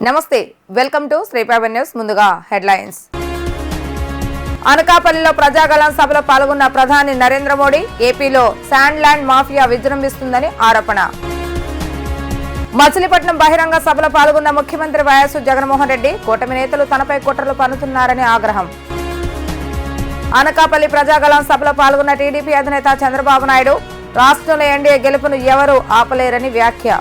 నమస్తే welcome to Sriprabha news. ముందుగా headlines. అనకాపల్లిలో ప్రజాగళం సభలో పాల్గొన్న ప్రధాని నరేంద్ర మోడీ ఏపీలో శాండ్ ల్యాండ్ మాఫియా విజృంభిస్తుందని ఆరోపణ. మచిలీపట్నం బహిరంగ సభలో పాల్గొన్న ముఖ్యమంత్రి వైఎస్ జగన్మోహన్ రెడ్డి కూటమి నేతలు తనపై కుట్రలు పన్నుతున్నారని ఆగ్రహం. అనకాపల్లి ప్రజాగళం సభలో పాల్గొన్న టీడీపీ అధినేత చంద్రబాబు నాయుడు రాష్ట్రంలో ఎన్డీఏ గెలుపును ఎవరూ ఆపలేరని వ్యాఖ్య.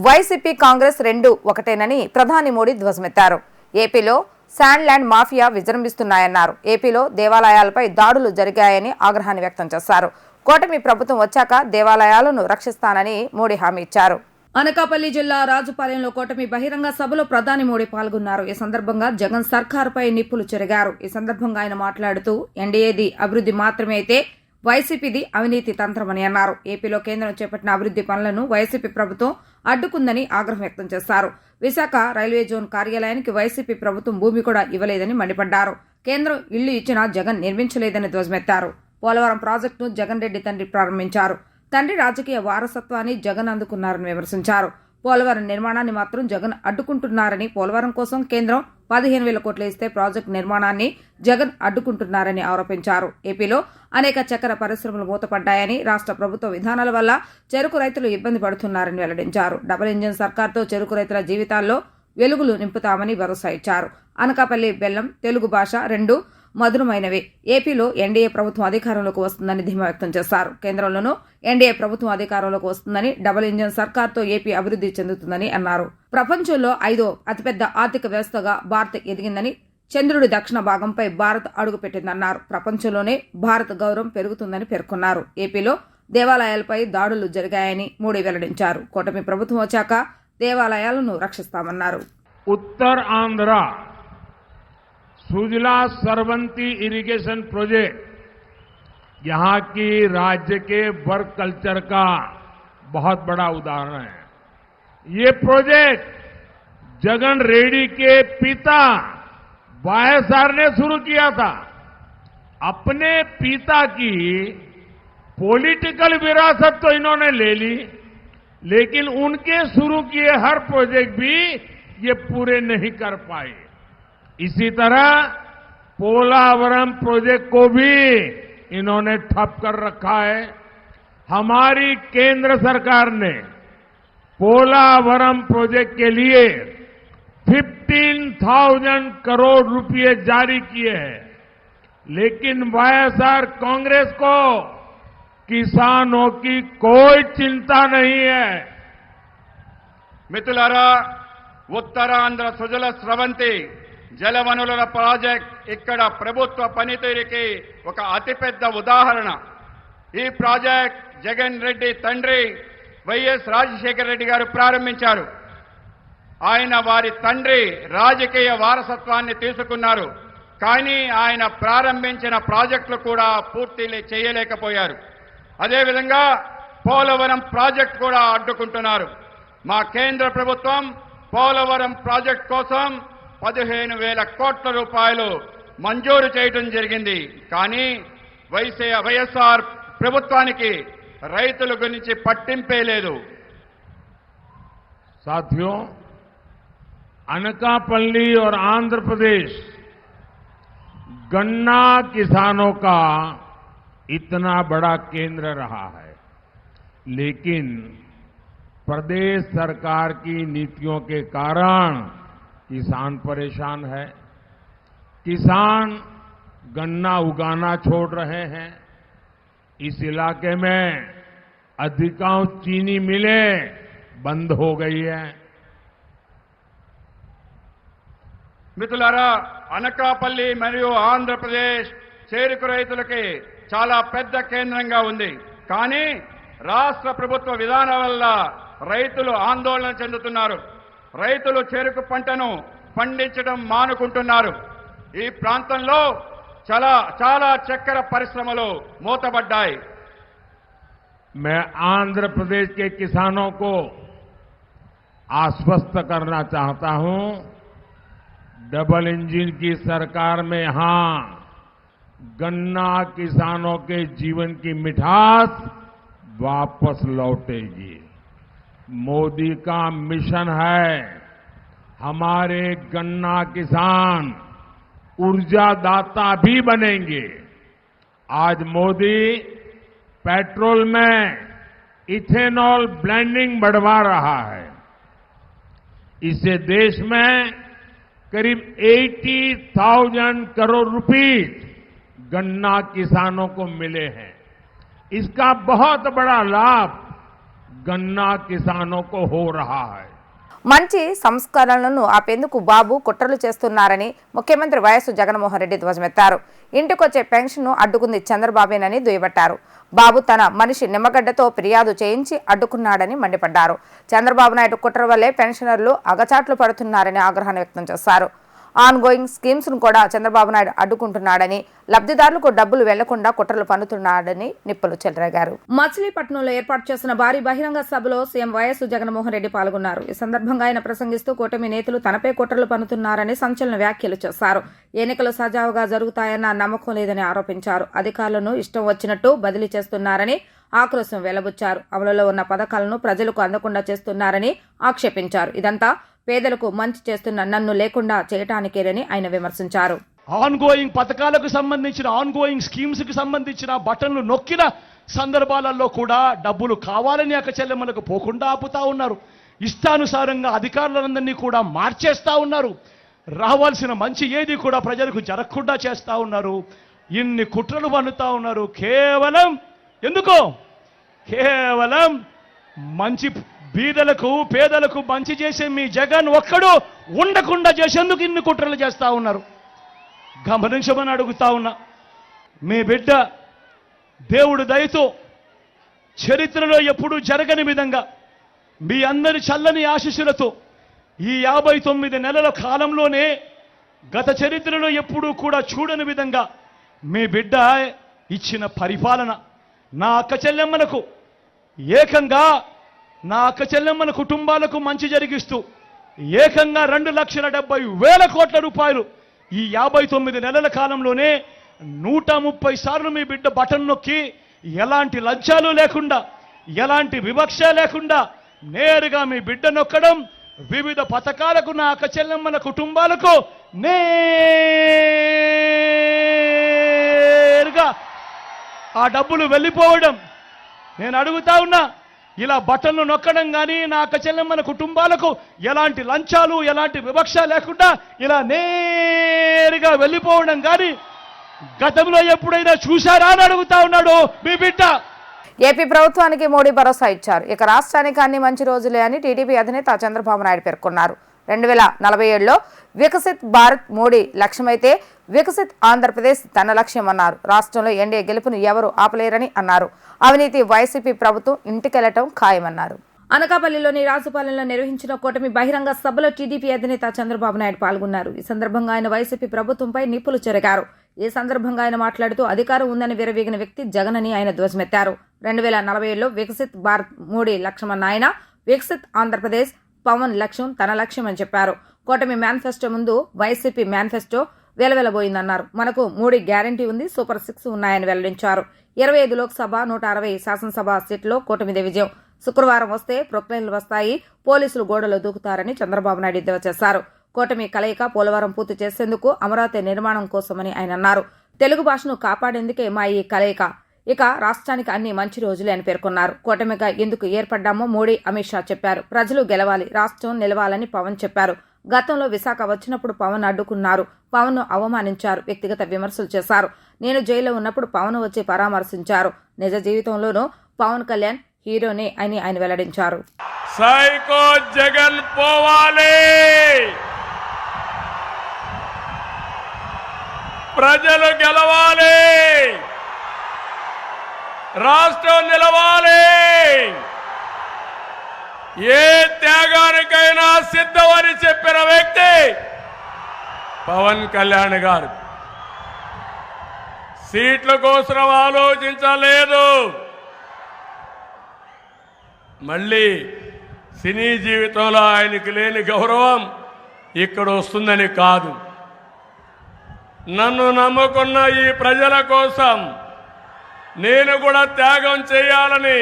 వైసీపీ కాంగ్రెస్ రెండు ఒకటేనని ప్రధాని మోడీ ధ్వజమెత్తారు. ఏపీలో శాండ్ ల్యాండ్ మాఫియా విజృంభిస్తున్నాయన్నారు. ఏపీలో దేవాలయాలపై దాడులు జరిగాయని ఆగ్రహాన్ని వ్యక్తం చేశారు. కూటమి ప్రభుత్వం వచ్చాక దేవాలయాలను రక్షిస్తానని మోడీ హామీ ఇచ్చారు. అనకాపల్లి జిల్లా రాజుపాలెంలో కూటమి బహిరంగ సభలో ప్రధాని మోడీ పాల్గొన్నారు. ఈ సందర్భంగా జగన్ సర్కారుపై నిప్పులు చెరిగారు. ఈ సందర్భంగా ఆయన మాట్లాడుతూ ఎన్డీఏది అభివృద్ధి మాత్రమే అయితే వైసీపీది అవినీతి తంత్రమని అన్నారు. ఏపీలో కేంద్రం చేపట్టిన అభివృద్ధి పనులను వైసీపీ ప్రభుత్వం అడ్డుకుందని ఆగ్రహం వ్యక్తం చేశారు. విశాఖ రైల్వే జోన్ కార్యాలయానికి వైసీపీ ప్రభుత్వం భూమి కూడా ఇవ్వలేదని మండిపడ్డారు. కేంద్రం ఇళ్లు ఇచ్చినా జగన్ నిర్మించలేదని ధ్వజమెత్తారు. పోలవరం ప్రాజెక్టును జగన్ రెడ్డి తండ్రి ప్రారంభించారు. తండ్రి రాజకీయ వారసత్వాన్ని జగన్ అందుకున్నారని విమర్శించారు. పోలవరం నిర్మాణాన్ని మాత్రం జగన్ అడ్డుకుంటున్నారని, పోలవరం కోసం కేంద్రం 15,000 కోట్లు ఇస్తే ప్రాజెక్టు నిర్మాణాన్ని జగన్ అడ్డుకుంటున్నారని ఆరోపించారు. ఏపీలో అనేక చక్కెర పరిశ్రమలు మూతపడ్డాయని, రాష్ట్ర ప్రభుత్వ విధానాల వల్ల చెరుకు రైతులు ఇబ్బంది పడుతున్నారని వెల్లడించారు. డబుల్ ఇంజిన్ సర్కార్తో చెరుకు రైతుల జీవితాల్లో వెలుగులు నింపుతామని భరోసా ఇచ్చారు. అనకాపల్లి బెల్లం, తెలుగు భాష రెండు మధురమైనవి. ఏపీలో ఎన్డీఏ ప్రభుత్వం అధికారంలోకి వస్తుందని ధీమా వ్యక్తం చేశారు. కేంద్రంలోనూ ఎన్డీఏ ప్రభుత్వం అధికారంలోకి వస్తుందని, డబుల్ ఇంజిన్ సర్కార్తో ఏపీ అభివృద్ధి చెందుతుందని అన్నారు. ప్రపంచంలో 5వ అతిపెద్ద ఆర్థిక వ్యవస్థగా భారత్ ఎదిగిందని, చంద్రుడి దక్షిణ భాగంపై భారత్ అడుగుపెట్టిందన్నారు. ప్రపంచంలోనే భారత్ గౌరవం పెరుగుతుందని పేర్కొన్నారు. ఏపీలో దేవాలయాలపై దాడులు జరిగాయని మోడీ వెల్లడించారు. కూటమి ప్రభుత్వం వచ్చాక దేవాలయాలను రక్షిస్తామన్నారు. ఉత్తర్ ఆంధ్ర सुजला सरवंती इरिगेशन प्रोजेक्ट यहां की राज्य के वर्क कल्चर का बहुत बड़ा उदाहरण है। ये प्रोजेक्ट जगन रेड्डी के पिता वाईएसआर ने शुरू किया था। अपने पिता की पॉलिटिकल विरासत तो इन्होंने ले ली, लेकिन उनके शुरू किए हर प्रोजेक्ट भी ये पूरे नहीं कर पाए। इसी तरह पोलावरम प्रोजेक्ट को भी इन्होंने ठप कर रखा है। हमारी केंद्र सरकार ने पोलावरम प्रोजेक्ट के लिए 15,000 करोड़ रुपए जारी किए हैं, लेकिन वाईएसआर कांग्रेस को किसानों की कोई चिंता नहीं है। మిత్రులారా, ఉత్తరాంధ్ర సుజల స్రవంతి జలవనరుల ప్రాజెక్ట్ ఇక్కడ ప్రభుత్వ పనితీరుకి ఒక అతిపెద్ద ఉదాహరణ. ఈ ప్రాజెక్ట్ జగన్ రెడ్డి తండ్రి వైఎస్ రాజశేఖర రెడ్డి గారు ప్రారంభించారు. ఆయన వారి తండ్రి రాజకీయ వారసత్వాన్ని తీసుకున్నారు. కానీ ఆయన ప్రారంభించిన ప్రాజెక్టులు కూడా పూర్తి చేయలేకపోయారు. అదేవిధంగా పోలవరం ప్రాజెక్ట్ కూడా అడ్డుకుంటున్నారు. మా కేంద్ర ప్రభుత్వం పోలవరం ప్రాజెక్ట్ కోసం 15,000 కోట్ల రూపాయలు మంజూరు చేయడం జరిగింది. కానీ వైఎస్ఆర్ ప్రభుత్వానికి రైతుల గురించి పట్టింపే లేదు. साथियों, अनकापल्ली और आंध्र प्रदेश गन्ना किसानों का इतना बड़ा केंद्र रहा है, लेकिन प्रदेश सरकार की नीतियों के कारण किसान परेशान है। किसान गन्ना उगाना छोड़ रहे हैं। इस इलाके में अधिकांश चीनी मिलें बंद हो गई है। మిత్రులారా, అనకాపల్లి మరియు ఆంధ్రప్రదేశ్ చెరుకు రైతులకి చాలా పెద్ద కేంద్రంగా ఉంది. కానీ రాష్ట్ర ప్రభుత్వ విధానాల వల్ల రైతులు ఆందోళన చెందుతున్నారు. రైతులు చెరుకు పంటను పండించడం మానుకుంటున్నారు. ఈ ప్రాంతంలో చాలా చక్కెర పరిశ్రమలు మూతపడ్డాయి. मैं आंध्र प्रदेश के किसानों को आश्वस्त करना चाहता हूं, डबल इंजन की सरकार में यहां गन्ना किसानों के जीवन की मिठास वापस लौटेगी। मोदी का मिशन है हमारे गन्ना किसान ऊर्जादाता भी बनेंगे। आज मोदी पेट्रोल में इथेनॉल ब्लेंडिंग बढ़वा रहा है। इससे देश में करीब 80,000 करोड़ रुपीस गन्ना किसानों को मिले हैं। इसका बहुत बड़ा लाभ गन्ना किसानों को हो रहा है। మంచి సంస్కరణలను ఆపేందుకు బాబు కుట్రలు చేస్తున్నారని ముఖ్యమంత్రి వైఎస్ జగన్మోహన్ రెడ్డి ధ్వజమెత్తారు. ఇంటికొచ్చే పెన్షన్ను అడ్డుకుంది చంద్రబాబేనని దుయ్యబట్టారు. బాబు తన మనిషి నిమ్మగడ్డతో ఫిర్యాదు చేయించి అడ్డుకున్నాడని మండిపడ్డారు. చంద్రబాబు నాయుడు కుట్ర వల్లే పెన్షనర్లు అగచాట్లు పడుతున్నారని ఆగ్రహాన్ని వ్యక్తం చేశారు. ఆన్ గోయింగ్ స్కీమ్స్ ను కూడా చంద్రబాబు నాయుడు అడ్డుకుంటున్నాడని, లబ్ధిదారులకు డబ్బులు వెళ్లకుండా కుట్రలు పన్నుతున్నాడని నిప్పులు చెలరేగారు. మచిలీపట్నంలో ఏర్పాటు చేసిన భారీ బహిరంగ సభలో సీఎం వైఎస్ జగన్మోహన్ రెడ్డి పాల్గొన్నారు. ఈ సందర్భంగా ఆయన ప్రసంగిస్తూ కూటమి నేతలు తనపై కుట్రలు పన్నుతున్నారని సంచలన వ్యాఖ్యలు చేశారు. ఎన్నికలు సజావుగా జరుగుతాయన్న నమ్మకం లేదని ఆరోపించారు. అధికారులను ఇష్టం వచ్చినట్టు బదిలీ చేస్తున్నారని ఆక్రోశం వెళ్లబుచ్చారు. అమలులో ఉన్న పథకాలను ప్రజలకు అందకుండా చేస్తున్నారని ఆక్షేపించారు. ఇదంతా పేదలకు మంచి చేస్తున్న నన్ను లేకుండా చేయటానికేనని ఆయన విమర్శించారు. ఆన్ గోయింగ్ పథకాలకు సంబంధించిన ఆన్ గోయింగ్ స్కీమ్స్ కి సంబంధించిన బటన్లు నొక్కిన సందర్భాలలో కూడా డబ్బులు కావాలని అక్కచెల్లెమ్మలకు పోకుండా ఆపుతా ఉన్నారు. ఇష్టానుసారంగా అధికారులందరినీ కూడా మార్చేస్తా ఉన్నారు. రావాల్సిన మంచి ఏది కూడా ప్రజలకు జరగకుండా చేస్తా ఉన్నారు. ఇన్ని కుట్రలు పన్నుతా ఉన్నారు. కేవలం ఎందుకో కేవలం మంచి బీదలకు పేదలకు మంచి చేసే మీ జగన్ ఒక్కడు ఉండకుండా చేసేందుకు ఇన్ని కుట్రలు చేస్తా ఉన్నారు. గమనించమని అడుగుతా ఉన్నా. మీ బిడ్డ దేవుడు దయతో చరిత్రలో ఎప్పుడూ జరగని విధంగా మీ అందరి చల్లని ఆశీస్సులతో ఈ 59 నెలల కాలంలోనే గత చరిత్రలో ఎప్పుడూ కూడా చూడని విధంగా మీ బిడ్డ ఇచ్చిన పరిపాలన నా అక్క చెల్లెమ్మలకు ఏకంగా నా అక్క చెల్లెమ్మల కుటుంబాలకు మంచి జరిగిస్తూ ఏకంగా 2,70,000 కోట్ల రూపాయలు ఈ 59 నెలల కాలంలోనే 130 సార్లు మీ బిడ్డ బటన్ నొక్కి ఎలాంటి లంచాలు లేకుండా ఎలాంటి వివక్ష లేకుండా నేరుగా మీ బిడ్డ నొక్కడం, వివిధ పథకాలకు నా అక్క చెల్లెమ్మల కుటుంబాలకు నేరుగా ఆ డబ్బులు వెళ్ళిపోవడం. నేను అడుగుతా ఉన్నా, ఇలా బటన్లు నొక్కడం కానీ నా అక్క చెల్లెమ్మల కుటుంబాలకు ఎలాంటి లంచాలు ఎలాంటి వివక్ష లేకుండా ఇలా నేరుగా వెళ్ళిపోవడం కానీ గతంలో ఎప్పుడైనా చూశారా అని అడుగుతా ఉన్నాడు మీ బిడ్డ. ఏపీ ప్రభుత్వానికి మోడీ భరోసా ఇచ్చారు. ఇక రాష్ట్రానికి అన్ని మంచి రోజులే అని టీడీపీ అధినేత చంద్రబాబు నాయుడు పేర్కొన్నారు. 2047లో వికసిత్ భారత్ మోడీ లక్ష్యమైతే వికసిత్ ఆంధ్రప్రదేశ్ తన లక్ష్యం అన్నారు. రాష్ట్రంలో ఎన్డీఏ గెలుపును ఎవరు ఆపలేరని అన్నారు. అవినీతి వైసీపీ ప్రభుత్వం ఇంటికెళ్లటం ఖాయమన్నారు. అనకాపల్లిలోని రాజుపాలెంలో నిర్వహించిన కూటమి బహిరంగ సభలో టీడీపీ అధినేత చంద్రబాబు నాయుడు పాల్గొన్నారు. ఈ సందర్భంగా ఆయన వైసీపీ ప్రభుత్వంపై నిప్పులు చెరిగారు. ఈ సందర్భంగా ఆయన మాట్లాడుతూ అధికారం ఉందని విరవీగిన వ్యక్తి జగన్ అని ఆయన ధ్వజమెత్తారు. 2047లో వికసిత్ భారత్ మోడీ లక్ష్యమన్న ఆయన వికసిత్ ఆంధ్రప్రదేశ్ పవన్ లక్ష్యం తన లక్ష్యం అని చెప్పారు. కూటమి మేనిఫెస్టో ముందు వైసీపీ మేనిఫెస్టో వెలవెలబోయిందన్నారు. మనకు 3 గ్యారంటీ ఉంది, సూపర్ 6 ఉన్నాయని వెల్లడించారు. 25 లోక్సభ 160 శాసనసభ సీట్లో కూటమిదే విజయం. శుక్రవారం వస్తే ప్రొక్లైన్లు వస్తాయి, పోలీసులు గోడలు దూకుతారని చంద్రబాబు నాయుడు ఎద్దేవా చేశారు. కూటమి కలయిక పోలవరం పూర్తి చేసేందుకు, అమరావతి నిర్మాణం కోసమని ఆయన అన్నారు. తెలుగు భాషను కాపాడేందుకే మా ఈ కలయిక. ఇక రాష్ట్రానికి అన్ని మంచి రోజులే అని పేర్కొన్నారు. కూటమిగా ఎందుకు ఏర్పడ్డామో మోడీ, అమిత్ షా చెప్పారు. ప్రజలు గెలవాలి, రాష్ట్రం నిలవాలని పవన్ చెప్పారు. గతంలో విశాఖ వచ్చినప్పుడు పవన్ అడ్డుకున్నారు, పవన్ ను అవమానించారు, వ్యక్తిగత విమర్శలు చేశారు. నేను జైల్లో ఉన్నప్పుడు పవన్ వచ్చి పరామర్శించారు. నిజ జీవితంలోనూ పవన్ కళ్యాణ్ హీరోనే అని ఆయన వెల్లడించారు. సైకో జగన్ పోవాలి, ప్రజలు గెలవాలి, రాష్ట్రం నిలవాలి, ఏ త్యాగానికైనా సిద్ధమని చెప్పిన వ్యక్తి పవన్ కళ్యాణ్ గారు. సీట్ల కోసం ఆలోచించలేదు. మళ్ళీ సినీ జీవితంలో ఆయనకి లేని గౌరవం ఇక్కడ వస్తుందని కాదు. నన్ను నమ్ముకున్న ఈ ప్రజల కోసం నేను కూడా త్యాగం చేయాలని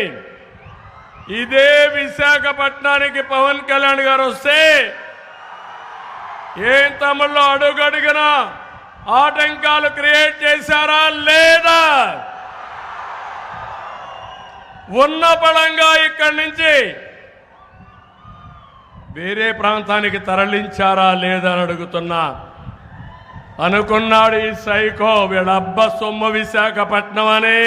ఇదే విశాఖపట్నానికి పవన్ కళ్యాణ్ గారు వస్తే ఏం తమిళలో అడుగడుగున ఆటంకాలు క్రియేట్ చేశారా లేదా? ఉన్న బలంగా ఇక్కడి నుంచి వేరే ప్రాంతానికి తరలించారా లేదా అని అడుగుతున్నా. అనుకున్నాడు ఈ సైకో వీళ్ళబ్బ సొమ్ము విశాఖపట్నం అని.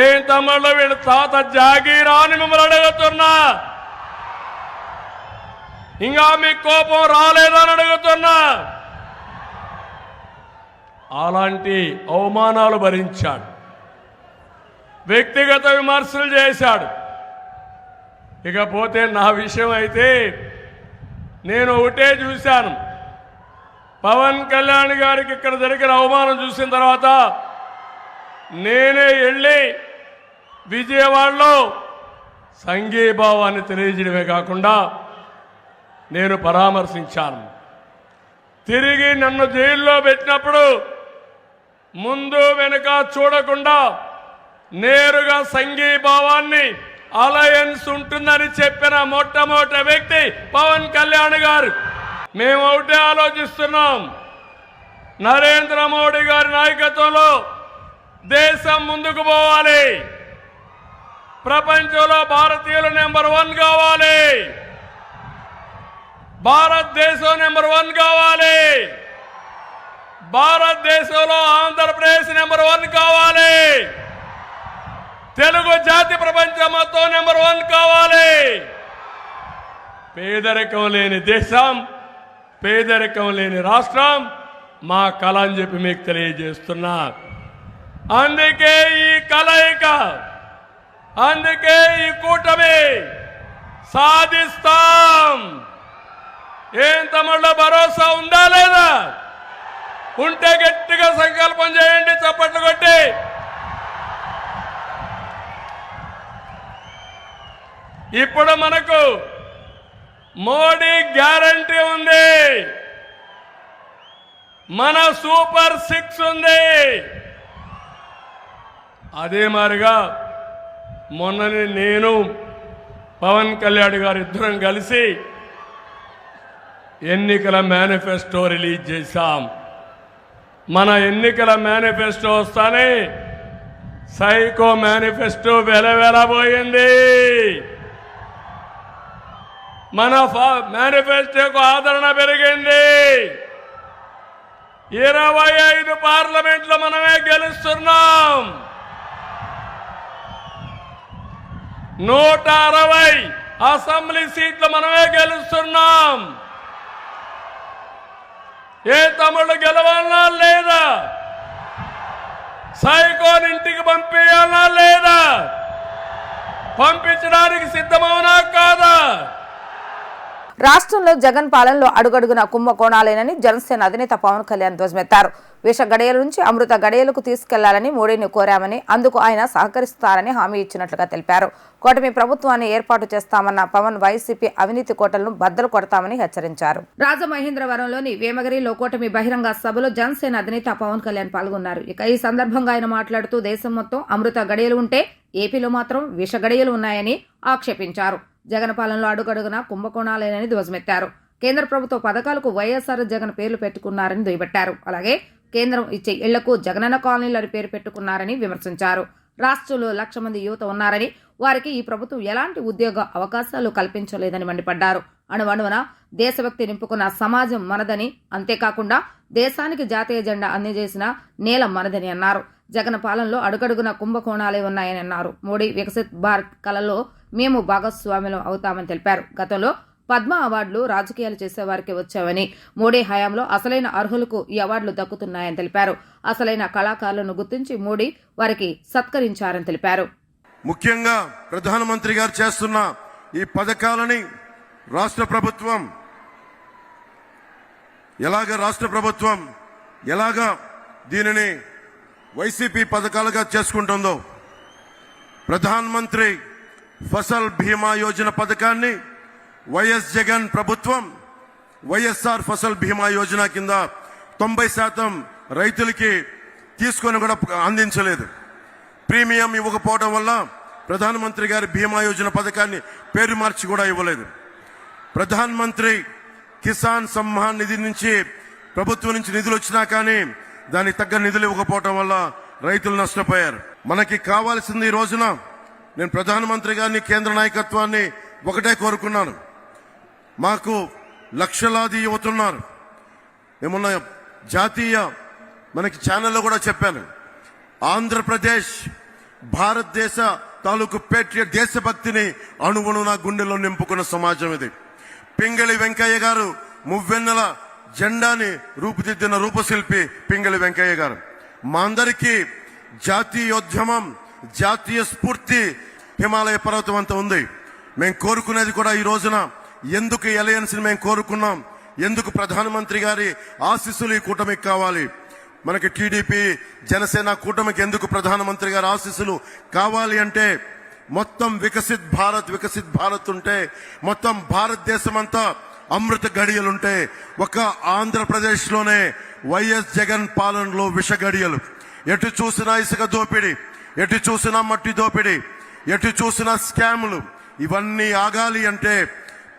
ఏం తమ్ముళ్ళు వీళ్ళ తాత జాగీరా అని మిమ్మల్ని అడుగుతున్నా. ఇంకా మీకు కోపం రాలేదని అడుగుతున్నా. అలాంటి అవమానాలు భరించాడు, వ్యక్తిగత విమర్శలు చేశాడు. ఇకపోతే నా విషయం అయితే నేను ఒకటే చూశాను. పవన్ కళ్యాణ్ గారికి ఇక్కడ జరిగిన అవమానం చూసిన తర్వాత నేనే వెళ్ళి విజయవాడలో సంఘీభావాన్ని తెలియజేయడమే కాకుండా నేను పరామర్శించాను. తిరిగి నన్ను జైల్లో పెట్టినప్పుడు ముందు వెనుక చూడకుండా నేరుగా సంఘీభావాన్ని అలయన్స్ ఉంటుందని చెప్పిన మొట్టమొదటి వ్యక్తి పవన్ కళ్యాణ్ గారు. మేము ఒకటే ఆలోచిస్తున్నాం, నరేంద్ర మోడీ గారి నాయకత్వంలో దేశం ముందుకు పోవాలి, ప్రపంచంలో భారతీయులు నెంబర్ 1 కావాలి, భారతదేశం నెంబర్ 1 కావాలి, భారతదేశంలో ఆంధ్రప్రదేశ్ నెంబర్ 1 కావాలి, తెలుగు జాతి ప్రపంచం మొత్తం నెంబర్ 1 కావాలి. పేదరికం లేని దేశం, పేదరికం లేని రాష్ట్రం మా కళ అని చెప్పి మీకు తెలియజేస్తున్నా. అందుకే ఈ కలయిక, అందుకే ఈ కూటమి సాధిస్తాం. ఏం తమ్ముళ్ళ భరోసా ఉందా లేదా? ఉంటే గట్టిగా సంకల్పం చేయండి, చప్పట్లు కొట్టి. ఇప్పుడు మనకు మోడీ గ్యారంటీ ఉంది, మన సూపర్ 6 ఉంది. అదే మాదిరిగా మొన్ననే నేను పవన్ కళ్యాణ్ గారు ఇద్దరం కలిసి ఎన్నికల మేనిఫెస్టో రిలీజ్ చేశాం. మన ఎన్నికల మేనిఫెస్టో వస్తానే సైకో మేనిఫెస్టో వెలవెలబోయింది. మన మేనిఫెస్టోకు ఆదరణ పెరిగింది. 25 పార్లమెంట్లో మనమే గెలుస్తున్నాం. 160 అసెంబ్లీ సీట్లు మనమే గెలుస్తున్నాం. ఏ తమ్ముళ్ళు గెలవాలన్నా లేదా? సైకోని ఇంటికి పంపించాలన్నా లేదా? పంపించడానికి సిద్ధమవునా కాదా? రాష్ట్రంలో జగన్ పాలనలో అడుగడుగున కుంభకోణాలేనని జనసేన అధినేత పవన్ కళ్యాణ్ ధ్వజమెత్తారు. విష గడియల నుంచి అమృత గడియలకు తీసుకెళ్లాలని మోడీని కోరామని, అందుకు ఆయన సహకరిస్తారని హామీ ఇచ్చినట్లుగా తెలిపారు. కూటమి ప్రభుత్వాన్ని ఏర్పాటు చేస్తామన్న పవన్ వైసీపీ అవినీతి కోటలను బద్దలు కొడతామని హెచ్చరించారు. రాజమహేంద్రవరంలోని వేమగిరిలో కూటమి బహిరంగ సభలో జనసేన అధినేత పవన్ కళ్యాణ్ పాల్గొన్నారు. ఇక ఈ సందర్భంగా ఆయన మాట్లాడుతూ దేశం మొత్తం అమృత గడియలు ఉంటే ఏపీలో మాత్రం విష గడియలు ఉన్నాయని ఆక్షేపించారు. జగన్ పాలనలో అడుగడుగున కుంభకోణాలేనని ధ్వజమెత్తారు. కేంద్ర ప్రభుత్వ పథకాలకు వైఎస్ఆర్ జగన్ పేర్లు పెట్టుకున్నారని దుయ్యబట్టారు. అలాగే కేంద్రం ఇచ్చే ఇళ్లకు జగనన్న కాలనీలని పేరు పెట్టుకున్నారని విమర్శించారు. రాష్ట్రంలో 1,00,000 మంది యువత ఉన్నారని, వారికి ఈ ప్రభుత్వం ఎలాంటి ఉద్యోగ అవకాశాలు కల్పించలేదని మండిపడ్డారు. అణువణువున దేశభక్తి నింపుకున్న సమాజం మనదని, అంతేకాకుండా దేశానికి జాతీయ జెండా అందజేసిన నేల మనదని అన్నారు. జగన్ పాలనలో అడుగడుగున కుంభకోణాలే ఉన్నాయని అన్నారు. మోడీ వికసిత్ భారత్ కళలో మేము భాగస్వాములం అవుతామని తెలిపారు. గతంలో పద్మ అవార్డులు రాజకీయాలు చేసేవారికి వచ్చావని, మోడీ హయాంలో అసలైన అర్హులకు ఈ అవార్డులు దక్కుతున్నాయని తెలిపారు. అసలైన కళాకారులను గుర్తించి మోడీ వారికి సత్కరించారని తెలిపారు. ముఖ్యంగా ప్రధానమంత్రి గారు చేస్తున్న ఈ పథకాలని రాష్ట్ర ప్రభుత్వం ఎలాగా దీనిని వైసీపీ పథకాలుగా చేసుకుంటుందో, ప్రధానమంత్రి ఫసల్ బీమా యోజన పథకాన్ని వైఎస్ జగన్ ప్రభుత్వం వైఎస్ఆర్ ఫసల్ బీమా యోజన కింద 90% రైతులకి తీసుకొని కూడా అందించలేదు. ప్రీమియం ఇవ్వకపోవడం వల్ల ప్రధానమంత్రి గారి బీమా యోజన పథకాన్ని పేరు మార్చి కూడా ఇవ్వలేదు. ప్రధానమంత్రి కిసాన్ సమ్మాన్ నిధి నుంచి ప్రభుత్వం నుంచి నిధులు వచ్చినా కానీ దానికి తగ్గ నిధులు ఇవ్వకపోవటం వల్ల రైతులు నష్టపోయారు. మనకి కావాల్సింది ఈ రోజున నేను ప్రధానమంత్రి గారిని, కేంద్ర నాయకత్వాన్ని ఒకటే కోరుకున్నాను. మాకు లక్షలాది యువతున్నారు. ఏమన్నా జాతీయ మనకి ఛానల్లో కూడా చెప్పాను. ఆంధ్రప్రదేశ్ భారతదేశ తాలూకు పేట్రియట్ దేశభక్తిని అణువును నా గుండెలో నింపుకున్న సమాజం ఇది. పింగళి వెంకయ్య గారు మువ్వెన్నెల జెండాని రూపుదిద్దిన రూపశిల్పి పింగళి వెంకయ్య గారు. మా అందరికీ జాతీయోద్యమం, జాతీయ స్ఫూర్తి హిమాలయ పర్వతం అంతా ఉంది. మేము కోరుకునేది కూడా ఈ రోజున ఎందుకు అలయన్స్ ని మేము కోరుకున్నాం, ఎందుకు ప్రధానమంత్రి గారి ఆశీస్సులు ఈ కూటమికి కావాలి, మనకి టీడీపీ జనసేన కూటమికి ఎందుకు ప్రధానమంత్రి గారి ఆశీస్సులు కావాలి అంటే మొత్తం వికసిత్ భారత్ ఉంటే, మొత్తం భారతదేశం అంతా అమృత గడియలుంటే, ఒక ఆంధ్రప్రదేశ్ లోనే వైఎస్ జగన్ పాలనలో విష గడియలు. ఎటు చూసినా ఇసుక దోపిడీ, ఎటు చూసినా మట్టి దోపిడీ, ఎటు చూసినా స్కాములు. ఇవన్నీ ఆగాలి అంటే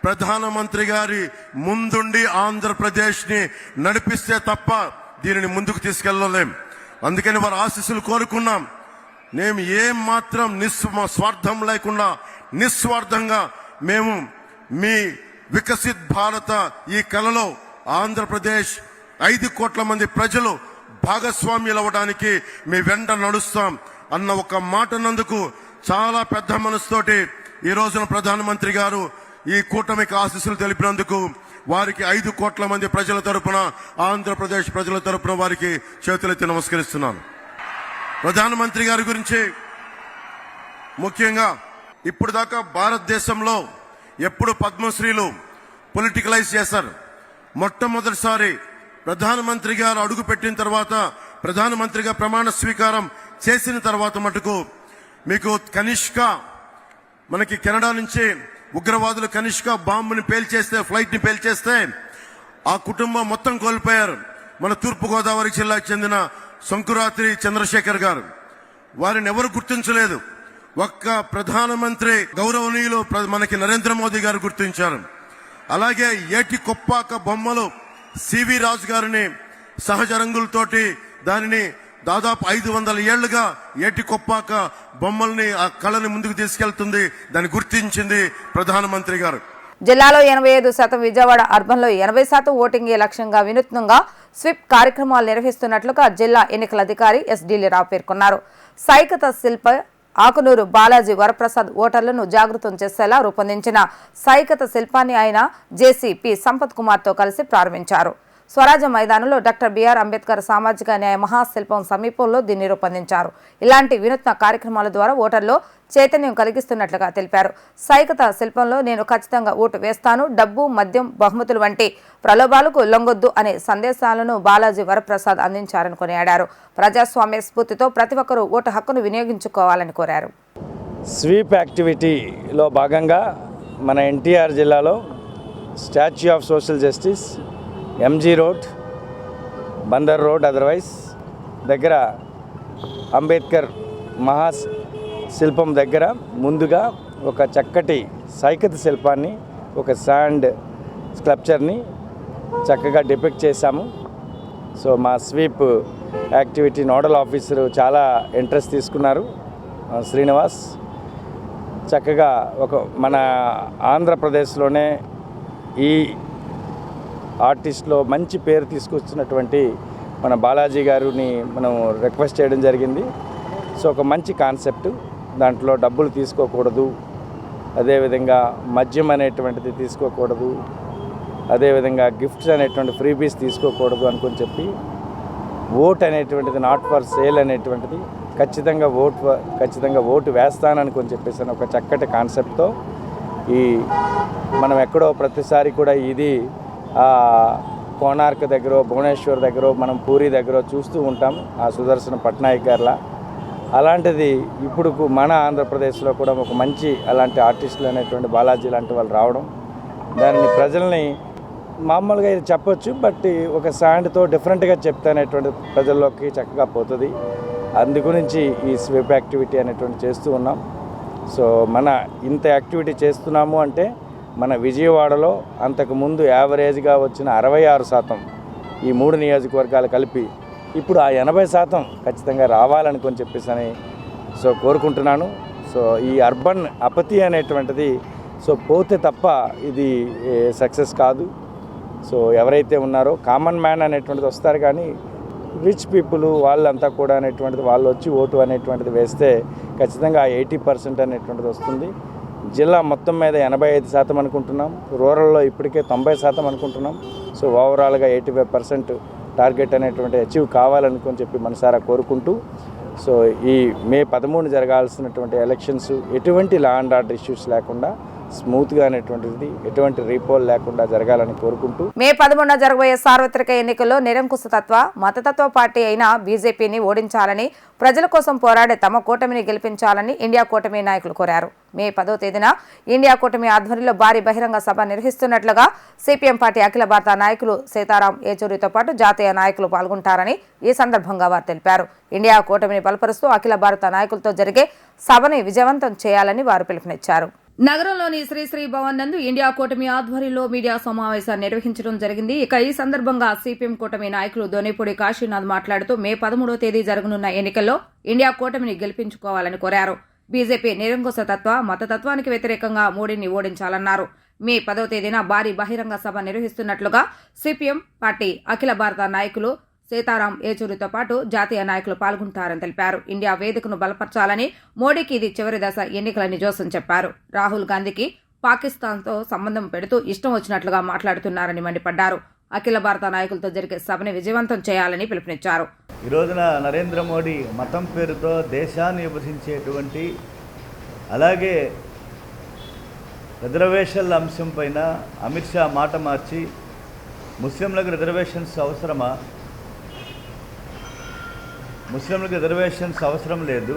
ప్రధానమంత్రి గారి ముందుండి ఆంధ్రప్రదేశ్ ని నడిపిస్తే తప్ప దీనిని ముందుకు తీసుకెళ్లలేం. అందుకని వారి ఆశీస్సులు కోరుకున్నాం. మేము ఏం మాత్రం స్వార్థం లేకుండా నిస్వార్థంగా మేము మీ వికసిత్ భారత ఈ కలలో ఆంధ్రప్రదేశ్ 5 కోట్ల మంది ప్రజలు భాగస్వామ్యులు అవ్వడానికి మీ వెంట నడుస్తాం అన్న ఒక మాట నందుకు చాలా పెద్ద మనసుతోటి ఈ రోజున ప్రధానమంత్రి గారు ఈ కూటమికి ఆశీస్సులు తెలిపినందుకు వారికి 5 కోట్ల మంది ప్రజల తరపున, ఆంధ్రప్రదేశ్ ప్రజల తరపున వారికి చేతులెత్తి నమస్కరిస్తున్నాను. ప్రధానమంత్రి గారి గురించి ముఖ్యంగా ఇప్పుడు దాకా భారతదేశంలో ఎప్పుడు పద్మశ్రీలు పొలిటికలైజ్ చేశారు. మొట్టమొదటిసారి ప్రధానమంత్రి గారు అడుగు పెట్టిన తర్వాత, ప్రధానమంత్రిగా ప్రమాణ స్వీకారం చేసిన తర్వాత మటుకు మీకు కనిష్క, మనకి కెనడా నుంచి ఉగ్రవాదులు కనిష్క బాంబుని పేల్చేస్తే, ఫ్లైట్ ని పేల్చేస్తే ఆ కుటుంబం మొత్తం కోల్పోయారు. మన తూర్పుగోదావరి జిల్లాకు చెందిన శంకురాత్రి చంద్రశేఖర్ గారు. వారిని ఎవరు గుర్తించలేదు. ఒక్క ప్రధానమంత్రి గౌరవనీయులు మనకి నరేంద్ర మోదీ గారు గుర్తించారు. అలాగే ఏటి కొప్పాక బొమ్మలు సివి రాజు గారిని సహజ రంగులతోటి దానిని దాదాపు 500 ఏళ్లుగా ఏటి కొప్పాక బొమ్మల్ని, ఆ కళని ముందుకు తీసుకెళ్తుంది. దాన్ని గుర్తించింది ప్రధానమంత్రి గారు. జిల్లాలో 85%, విజయవాడ అర్బన్ లో 80% ఓటింగ్ లక్ష్యంగా వినూత్నంగా స్విప్ కార్యక్రమాలు నిర్వహిస్తున్నట్లుగా జిల్లా ఎన్నికల అధికారి ఎస్ ఢిల్లీరావు పేర్కొన్నారు. సైకత శిల్ప ఆకునూరు బాలాజీ వరప్రసాద్ ఓటర్లను జాగృతం చేసేలా రూపొందించిన సైకత శిల్పాన్ని ఆయన జేసీ పి సంపత్ కుమార్ తో కలిసి ప్రారంభించారు. స్వరాజ్య మైదానంలో డాక్టర్ బిఆర్ అంబేద్కర్ సామాజిక న్యాయ మహాశిల్పం సమీపంలో దీన్ని రూపొందించారు. ఇలాంటి వినూత్న కార్యక్రమాల ద్వారా ఓటర్లో చైతన్యం కలిగిస్తున్నట్లుగా తెలిపారు. సైకత శిల్పంలో నేను ఖచ్చితంగా ఓటు వేస్తాను, డబ్బు, మద్యం, బహుమతులు వంటి ప్రలోభాలకు లొంగొద్దు అనే సందేశాలను బాలాజీ వరప్రసాద్ అందించారని కొనియాడారు. ప్రజాస్వామ్య స్ఫూర్తితో ప్రతి ఒక్కరూ ఓటు హక్కును వినియోగించుకోవాలని కోరారు. స్వీప్ యాక్టివిటీలో భాగంగా మన ఎన్టీఆర్ జిల్లాలో statue of social justice, MG road, Bandar road otherwise దగ్గర అంబేద్కర్ మహాశిల్పం దగ్గర ముందుగా ఒక చక్కటి సైకత శిల్పాన్ని, ఒక శాండ్ స్కల్ప్చర్ని చక్కగా డిపిక్ట్ చేశాము. సో మా స్వీప్ యాక్టివిటీ నోడల్ ఆఫీసరు చాలా ఇంట్రెస్ట్ తీసుకున్నారు, శ్రీనివాస్. చక్కగా మన ఆంధ్రప్రదేశ్లోనే ఈ ఆర్టిస్ట్లో మంచి పేరు తీసుకొచ్చినటువంటి మన బాలాజీ గారిని మనం రిక్వెస్ట్ చేయడం జరిగింది. సో ఒక మంచి కాన్సెప్ట్, దాంట్లో డబ్బులు తీసుకోకూడదు, అదేవిధంగా మద్యం అనేటువంటిది తీసుకోకూడదు, అదేవిధంగా గిఫ్ట్స్ అనేటువంటి ఫ్రీబీస్ తీసుకోకూడదు అనుకొని చెప్పి, ఓట్ అనేటువంటిది నాట్ ఫర్ సేల్ అనేటువంటిది, ఖచ్చితంగా ఓటు వేస్తాననుకొని చెప్పేసి ఒక చక్కటి కాన్సెప్ట్తో ఈ మనం ఎక్కడో ప్రతిసారి కూడా ఇది కోనార్క్ దగ్గర, భువనేశ్వర్ దగ్గర, మనం పూరి దగ్గర చూస్తూ ఉంటాం ఆ సుదర్శన పట్నాయక్ గారిలా. అలాంటిది ఇప్పుడు మన ఆంధ్రప్రదేశ్లో కూడా ఒక మంచి అలాంటి ఆర్టిస్టులు అనేటువంటి బాలాజీ లాంటి వాళ్ళు రావడం, దానిని ప్రజల్ని మామూలుగా ఇది చెప్పొచ్చు, బట్ ఒక శాండ్తో డిఫరెంట్గా చెప్తానేటువంటి ప్రజల్లోకి చక్కగా పోతుంది. అందు గురించి ఈ స్వీప్ యాక్టివిటీ అనేటువంటి చేస్తూ ఉన్నాం. సో మన ఇంత యాక్టివిటీ చేస్తున్నాము అంటే మన విజయవాడలో అంతకుముందు యావరేజ్గా వచ్చిన 66% ఈ 3 నియోజకవర్గాలు కలిపి ఇప్పుడు ఆ 80% ఖచ్చితంగా రావాలని చెప్పేసి సో కోరుకుంటున్నాను. సో ఈ అర్బన్ అపతి అనేటువంటిది సో పోతే తప్ప ఇది సక్సెస్ కాదు. సో ఎవరైతే ఉన్నారో కామన్ మ్యాన్ అనేటువంటిది వస్తారు, కానీ రిచ్ పీపుల్ వాళ్ళంతా కూడా అనేటువంటిది వాళ్ళు వచ్చి ఓటు అనేటువంటిది వేస్తే ఖచ్చితంగా 80% అనేటువంటిది వస్తుంది. జిల్లా మొత్తం మీద 85% అనుకుంటున్నాం, రూరల్లో ఇప్పటికే 90% అనుకుంటున్నాం. సో ఓవరాల్గా 85% టార్గెట్ అనేటువంటి అచీవ్ కావాలనుకొని చెప్పి మనసారా కోరుకుంటూ, సో ఈ మే 13 జరగాల్సినటువంటి ఎలక్షన్స్ ఎటువంటి లా అండ్ ఆర్డర్ ఇష్యూస్ లేకుండా స్మూత్గా అనేటువంటిది ఎటువంటి రీపోల్ లేకుండా జరగాలని కోరుకుంటూ మే 11 జరగబోయే సార్వత్రిక ఎన్నికల్లో నిరంకుశతత్వ మతతత్వ పార్టీ అయిన బీజేపీని ఓడించాలని, ప్రజల కోసం పోరాడే తమ కూటమిని గెలిపించాలని ఇండియా కూటమి నాయకులు కోరారు. మే 10వ తేదీన ఇండియా కూటమి ఆధ్వర్యంలో భారీ బహిరంగ సభ నిర్వహిస్తున్నట్లుగా సిపిఎం పార్టీ అఖిల భారత నాయకులు సీతారాం ఏచూరితో పాటు జాతీయ నాయకులు పాల్గొంటారని ఈ సందర్భంగా వారు తెలిపారు. ఇండియా కూటమిని బలపరుస్తూ అఖిల భారత నాయకులతో జరిగే సభని విజయవంతం చేయాలని వారు పిలుపునిచ్చారు. నగరంలోని శ్రీశ్రీ భవన్ నందు ఇండియా కూటమి ఆధ్వర్యంలో మీడియా సమావేశాన్ని నిర్వహించడం జరిగింది. ఇక ఈ సందర్భంగా సిపిఎం కూటమి నాయకులు దొనేపూడి కాశీనాథ్ మాట్లాడుతూ మే 13వ తేదీ జరగనున్న ఎన్నికల్లో ఇండియా కూటమిని గెలిపించుకోవాలని కోరారు. బీజేపీ నిరంకుశతత్వ మతతత్వానికి వ్యతిరేకంగా మోడీని ఓడించాలన్నారు. మే 10వ తేదీన భారీ బహిరంగ సభ నిర్వహిస్తున్నట్లుగా సిపిఎం పార్టీ అఖిల భారత నాయకులు సీతారాం ఏచూరితో పాటు జాతీయ నాయకులు పాల్గొంటారని తెలిపారు. ఇండియా వేదికను బలపర్చాలని, మోడీకి ఇది చివరి దశ ఎన్నికలని జోసన్ చెప్పారు. రాహుల్ గాంధీకి పాకిస్తాన్తో సంబంధం పెడుతూ ఇష్టం వచ్చినట్లుగా మాట్లాడుతున్నారని మండిపడ్డారు. అఖిల భారత నాయకులతో జరిగే సభని విజయవంతం చేయాలని పిలుపునిచ్చారు. ఈ రోజున నరేంద్ర మోడీ మతం పేరుతో దేశాన్ని విభజించేటువంటి, అలాగే రిజర్వేషన్ల అంశం పైన అమిత్ షా మాట మార్చి ముస్లింలకు రిజర్వేషన్స్ అవసరమా, ముస్లింలకు రిజర్వేషన్స్ అవసరం లేదు,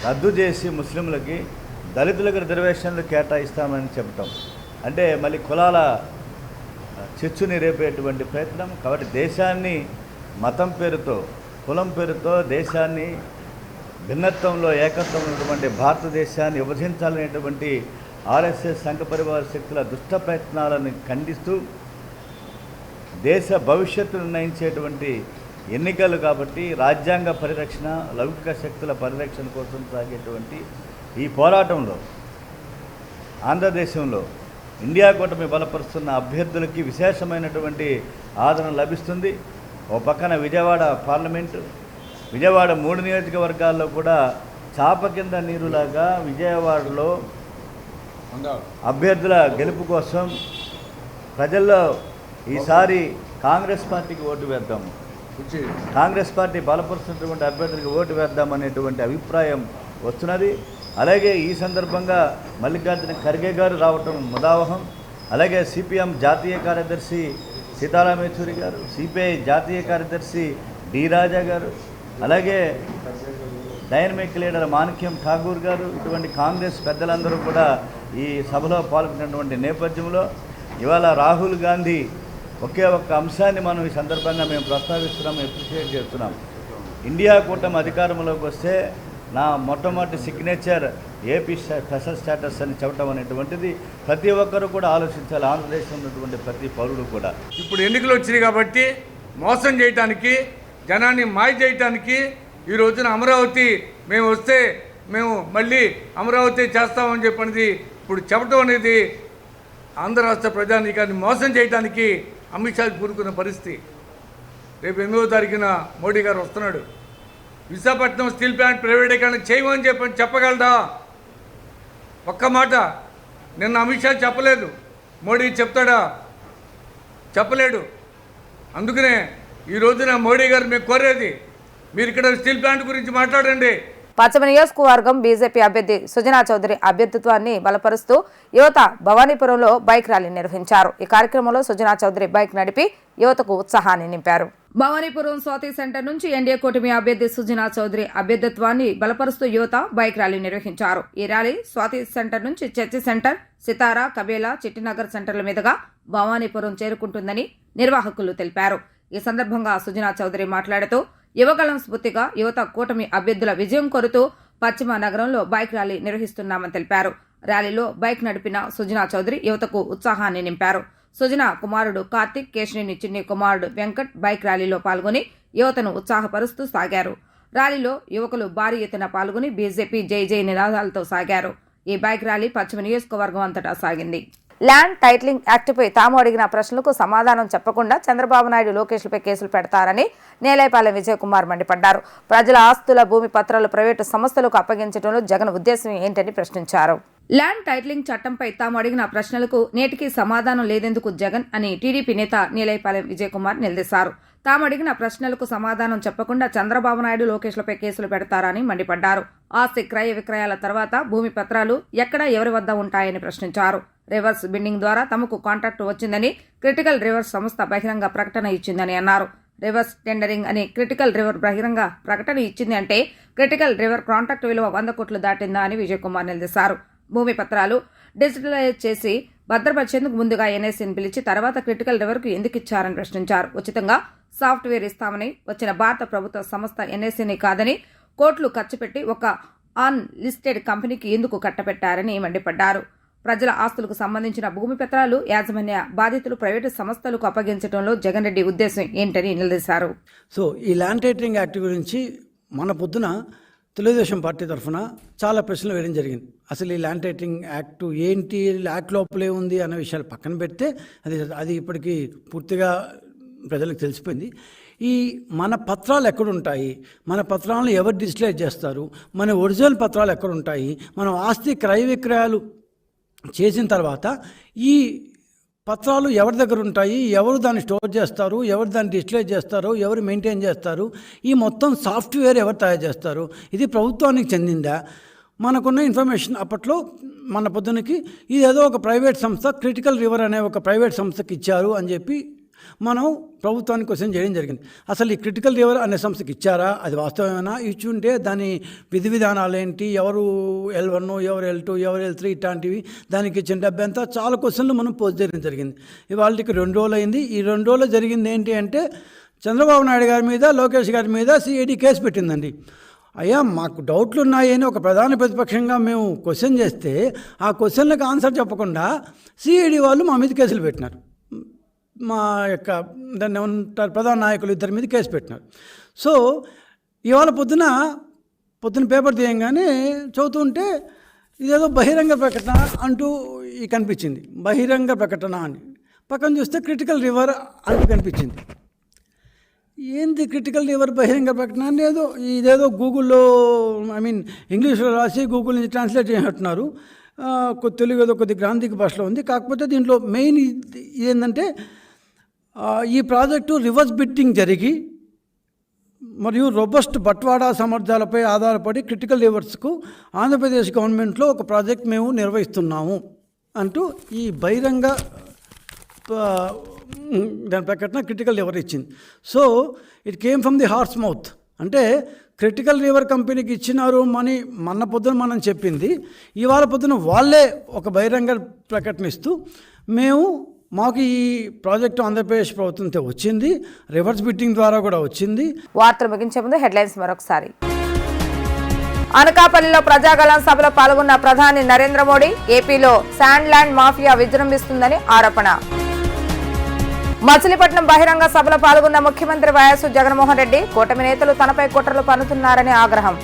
రద్దు చేసి ముస్లింలకి దళితులకు రిజర్వేషన్లు కేటాయిస్తామని చెప్పటం అంటే మళ్ళీ కులాల చిచ్చుని రేపేటువంటి ప్రయత్నం. కాబట్టి దేశాన్ని మతం పేరుతో, కులం పేరుతో దేశాన్ని భిన్నత్వంలో ఏకత్వం ఉన్నటువంటి భారతదేశాన్ని విభజించాలనేటువంటి ఆర్ఎస్ఎస్ సంఘ పరివార శక్తుల దుష్ట ప్రయత్నాలను ఖండిస్తూ, దేశ భవిష్యత్తు నిర్ణయించేటువంటి ఎన్నికలు కాబట్టి రాజ్యాంగ పరిరక్షణ, లౌకిక శక్తుల పరిరక్షణ కోసం సాగేటువంటి ఈ పోరాటంలో ఆంధ్రదేశంలో ఇండియా కూటమి బలపరుస్తున్న అభ్యర్థులకి విశేషమైనటువంటి ఆదరణ లభిస్తుంది. ఓ పక్కన విజయవాడ పార్లమెంటు, విజయవాడ 3 నియోజకవర్గాల్లో కూడా చాప కింద నీరులాగా విజయవాడలో అభ్యర్థుల గెలుపు కోసం ప్రజల్లో ఈసారి కాంగ్రెస్ పార్టీకి ఓటు వేద్దాము, కాంగ్రెస్ పార్టీ బలపరుస్తున్నటువంటి అభ్యర్థులకు ఓటు వేద్దామనేటువంటి అభిప్రాయం వస్తున్నది. అలాగే ఈ సందర్భంగా మల్లికార్జున ఖర్గే గారు రావటం ముదావహం. అలాగే సిపిఎం జాతీయ కార్యదర్శి సీతారాం ఏచూరి గారు, సిపిఐ జాతీయ కార్యదర్శి డి రాజా గారు, అలాగే డైనమిక్ లీడర్ మాణిక్యం ఠాగూర్ గారు, ఇటువంటి కాంగ్రెస్ పెద్దలందరూ కూడా ఈ సభలో పాల్గొన్నటువంటి నేపథ్యంలో ఇవాళ రాహుల్ గాంధీ ఒకే ఒక్క అంశాన్ని మనం ఈ సందర్భంగా మేము ప్రస్తావిస్తున్నాం, అప్రిషియేట్ చేస్తున్నాం. ఇండియా కూటమి అధికారంలోకి వస్తే నా మొట్టమొదటి సిగ్నేచర్ ఏపీ స్పెషల్ స్టేటస్ అని చెప్పడం అనేటువంటిది ప్రతి ఒక్కరూ కూడా ఆలోచించాలి, ఆంధ్రదేశంలో ఉన్నటువంటి ప్రతి పౌరుడు కూడా. ఇప్పుడు ఎన్నికలు వచ్చినాయి కాబట్టి మోసం చేయడానికి, జనాన్ని మాయ చేయడానికి ఈ రోజున అమరావతి మేము వస్తే మేము మళ్ళీ అమరావతి చేస్తామని చెప్పినది ఇప్పుడు చెప్పడం అనేది ఆంధ్ర రాష్ట్ర ప్రజానీకాన్ని మోసం చేయడానికి అమిత్ షాకి కూరుకున్న పరిస్థితి. రేపు 8వ తారీఖున మోడీ గారు వస్తున్నాడు. విశాఖపట్నం స్టీల్ ప్లాంట్ ప్రైవేటీకరణ చేయమని చెప్పగలదా? ఒక్క మాట నిన్న అమిత్ షా చెప్పలేదు, మోడీ చెప్తాడా? చెప్పలేడు. అందుకనే ఈ రోజున మోడీ గారు మేము కోరేది, మీరు ఇక్కడ స్టీల్ ప్లాంట్ గురించి మాట్లాడండి. పశ్చిమ నియోజకవర్గం బీజేపీ అభ్యర్థి సుజనా చౌదరి అభ్యర్థిత్వాన్ని బలపరుస్తూ యువత భవానీపురంలో బైక్ ర్యాలీ నిర్వహించారు. ఈ కార్యక్రమంలో సుజనా చౌదరి బైక్ నడిపి యువతకు ఉత్సాహాన్ని నింపారు. భవానీపురం స్వాతి సెంటర్ నుంచి ఎన్డీఏ కూటమి అభ్యర్థి సుజనా చౌదరి అభ్యర్థిత్వాన్ని బలపరుస్తూ యువత బైక్ ర్యాలీ నిర్వహించారు. ఈ ర్యాలీ స్వాతి సెంటర్ నుంచి చర్చి సెంటర్, సితారా, కబేలా, చిట్టినగర్ సెంటర్ల మీదుగా భవానీపురం చేరుకుంటుందని నిర్వాహకులు తెలిపారు. ఈ సందర్భంగా సుజనా చౌదరి మాట్లాడుతూ యువగళం స్ఫూర్తిగా యువత కూటమి అభ్యర్థుల విజయం కోరుతూ పశ్చిమ నగరంలో బైక్ ర్యాలీ నిర్వహిస్తున్నామని తెలిపారు. ర్యాలీలో బైక్ నడిపిన సుజనా చౌదరి యువతకు ఉత్సాహాన్ని నింపారు. సుజనా కుమారుడు కార్తిక్, కేశినేని చిన్ని కుమారుడు వెంకట్ బైక్ ర్యాలీలో పాల్గొని యువతను ఉత్సాహపరుస్తూ సాగారు. ర్యాలీలో యువకులు భారీ ఎత్తున పాల్గొని బీజేపీ జై జై నినాదాలతో సాగారు. ఈ బైక్ ర్యాలీ పశ్చిమ నియోజకవర్గం అంతటా సాగింది. ల్యాండ్ టైటిలింగ్ యాక్ట్పై తాము అడిగిన ప్రశ్నలకు సమాధానం చెప్పకుండా చంద్రబాబు నాయుడు, లోకేష్లపై కేసులు పెడతారని నేలేపాలెం విజయ్ కుమార్ మండిపడ్డారు. ప్రజల ఆస్తుల, భూమి పత్రాలు ప్రైవేటు సంస్థలకు అప్పగించడంలో జగన్ ఉద్దేశం ఏంటని ప్రశ్నించారు. ల్యాండ్ టైటిలింగ్ చట్టంపై తాము అడిగిన ప్రశ్నలకు నేటికి సమాధానం లేదెందుకు జగన్ అని టీడీపీ నేత నేలేపాలెం విజయ్ కుమార్ నిలదీశారు. తాము అడిగిన ప్రశ్నలకు సమాధానం చెప్పకుండా చంద్రబాబు నాయుడు, లోకేష్లపై కేసులు పెడతారని మండిపడ్డారు. ఆస్తి క్రయ విక్రయాల తర్వాత భూమి పత్రాలు ఎక్కడ, ఎవరి వద్ద ఉంటాయని ప్రశ్నించారు. రివర్స్ బిడ్డింగ్ ద్వారా తమకు కాంట్రాక్టు వచ్చిందని క్రిటికల్ రివర్స్ సంస్థ బహిరంగ ప్రకటన ఇచ్చిందని అన్నారు. రివర్స్ టెండరింగ్ అని క్రిటికల్ రివర్ బహిరంగ ప్రకటన ఇచ్చింది అంటే క్రిటికల్ రివర్ కాంట్రాక్టు విలువ 100 కోట్లు దాటిందా అని విజయ్ కుమార్ నిలదీశారు. భూమి పత్రాలు డిజిటలైజ్ చేసి భద్రపరిచేందుకు ముందుగా ఎన్ఐసిని పిలిచి తర్వాత క్రిటికల్ రివర్కు ఎందుకు ఇచ్చారని ప్రశ్నించారు. ఉచితంగా సాఫ్ట్వేర్ ఇస్తామని వచ్చిన భారత ప్రభుత్వ సంస్థ ఎన్ఐసిని కాదని కోట్లు ఖర్చు పెట్టి ఒక అన్ లిస్టెడ్ కంపెనీకి ఎందుకు కట్టబెట్టారని మండిపడ్డారు. ప్రజల ఆస్తులకు సంబంధించిన భూమి పత్రాలు యాజమాన్య బాధితులు ప్రైవేటు సంస్థలకు అప్పగించడంలో జగన్ రెడ్డి ఉద్దేశం ఏంటని నిలదీశారు. సో ఈ ల్యాండ్ టైటిలింగ్ యాక్ట్ గురించి మన పొద్దున తెలుగుదేశం పార్టీ తరఫున చాలా ప్రశ్నలు వేయడం జరిగింది. అసలు ఈ ల్యాండ్ టైటిలింగ్ యాక్ట్ ఏంటి, యాక్ట్ లోపలే ఉంది అన్న విషయాలు పక్కన పెడితే అది ఇప్పటికీ పూర్తిగా ప్రజలకు తెలిసిపోయింది. ఈ మన పత్రాలు ఎక్కడుంటాయి, మన పత్రాలను ఎవరు డిజిటలైజ్ చేస్తారు, మన ఒరిజినల్ పత్రాలు ఎక్కడుంటాయి, మనం ఆస్తి క్రయ విక్రయాలు చేసిన తర్వాత ఈ పత్రాలు ఎవరి దగ్గర ఉంటాయి, ఎవరు దాన్ని స్టోర్ చేస్తారు, ఎవరు దాన్ని డిజిటలైజ్ చేస్తారు, ఎవరు మెయింటైన్ చేస్తారు, ఈ మొత్తం సాఫ్ట్వేర్ ఎవరు తయారు చేస్తారు, ఇది ప్రభుత్వానికి చెందిందా? మనకున్న ఇన్ఫర్మేషన్ అప్పట్లో మన పొద్దునకి ఇదేదో ఒక ప్రైవేట్ సంస్థ క్రిటికల్ రివర్ అనే ఒక ప్రైవేట్ సంస్థకి ఇచ్చారు అని చెప్పి మనం ప్రభుత్వానికి క్వశ్చన్ చేయడం జరిగింది. అసలు ఈ క్రిటికల్ రివర్ అనే సంస్థకి ఇచ్చారా, అది వాస్తవమేనా, ఇచ్చుంటే దాని విధి విధానాలు ఏంటి, ఎవరు L1, ఎవరు L2, ఎవరు L3 ఇట్లాంటివి, దానికి ఇచ్చిన డబ్బు ఎంత, చాలా క్వశ్చన్లు మనం పోస్ట్ చేయడం జరిగింది. ఇవాళకి 2 రోజులు అయింది. ఈ 2 రోజులు జరిగింది ఏంటి అంటే చంద్రబాబు నాయుడు గారి మీద, లోకేష్ గారి మీద సిఐడి కేసు పెట్టిందండి. అయ్యా మాకు డౌట్లు ఉన్నాయని ఒక ప్రధాన ప్రతిపక్షంగా మేము క్వశ్చన్ చేస్తే ఆ క్వశ్చన్లకు ఆన్సర్ చెప్పకుండా సిఐడి వాళ్ళు మా మీద కేసులు పెట్టినారు. మా యొక్క దాన్ని ఏమంటారు, ప్రధాన నాయకులు 2 మీద కేసు పెట్టినారు. సో ఇవాళ పొద్దున పేపర్ తీయంగానే చదువుతుంటే ఇదేదో బహిరంగ ప్రకటన అంటూ కనిపించింది. బహిరంగ ప్రకటన అని పక్కన చూస్తే క్రిటికల్ రివర్ అంటూ కనిపించింది. ఏంది క్రిటికల్ రివర్ బహిరంగ ప్రకటన అని ఇదేదో గూగుల్లో ఇంగ్లీష్లో రాసి గూగుల్ నుంచి ట్రాన్స్లేట్ చేసినట్టున్నారు. తెలుగు ఏదో కొద్ది గ్రాంధిక భాషలో ఉంది. కాకపోతే దీంట్లో మెయిన్ ఏంటంటే ఈ ప్రాజెక్టు రివర్స్ బిడ్డింగ్ జరిగి మరియు రోబస్ట్ బట్వాడా సామర్థ్యాలపై ఆధారపడి క్రిటికల్ రివర్స్కు ఆంధ్రప్రదేశ్ గవర్నమెంట్లో ఒక ప్రాజెక్ట్ మేము నిర్వహిస్తున్నాము అంటూ ఈ బహిరంగ దాని ప్రకటన క్రిటికల్ రివర్ ఇచ్చింది. So it came from the horse mouth. అంటే క్రిటికల్ రివర్ కంపెనీకి ఇచ్చినారు అని మన పొద్దున మనం చెప్పింది, ఇవాళ పొద్దున వాళ్ళే ఒక బహిరంగ ప్రకటన ఇస్తూ మాకు ఈ ప్రాజెక్టు ఆంధ్రప్రదేశ్ ప్రభుత్వంతో వచ్చింది, రివర్స్ బిడ్డింగ్ ద్వారా కూడా వచ్చింది. వార్తలు ముగించే ముందు హెడ్లైన్స్ మరొకసారి. అనకాపల్లిలో ప్రజాగళం సభలో పాల్గొన్న ప్రధాని నరేంద్ర మోడీ, ఏపీలో శాండ్ ల్యాండ్ మాఫియా విజృంభిస్తుందని ఆరోపణ. మచిలీపట్నం బహిరంగ సభలో పాల్గొన్న ముఖ్యమంత్రి వైఎస్ జగన్మోహన్ రెడ్డి, కూటమి నేతలు తనపై కుట్రలు పన్నుతున్నారని ఆగ్రహం.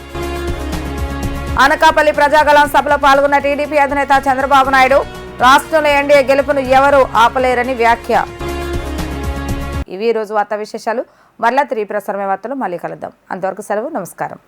అనకాపల్లి ప్రజాగళం సభలో పాల్గొన్న టీడీపీ అధినేత చంద్రబాబు నాయుడు, రాష్ట్రంలో ఎన్డీఏ గెలుపును ఎవరూ ఆపలేరని వ్యాఖ్య. ఇవి రోజు వార్తా విశేషాలు. మరలా తిరిగి ప్రసారమే వార్తలు మళ్ళీ కలుద్దాం. అంతవరకు సెలవు, నమస్కారం.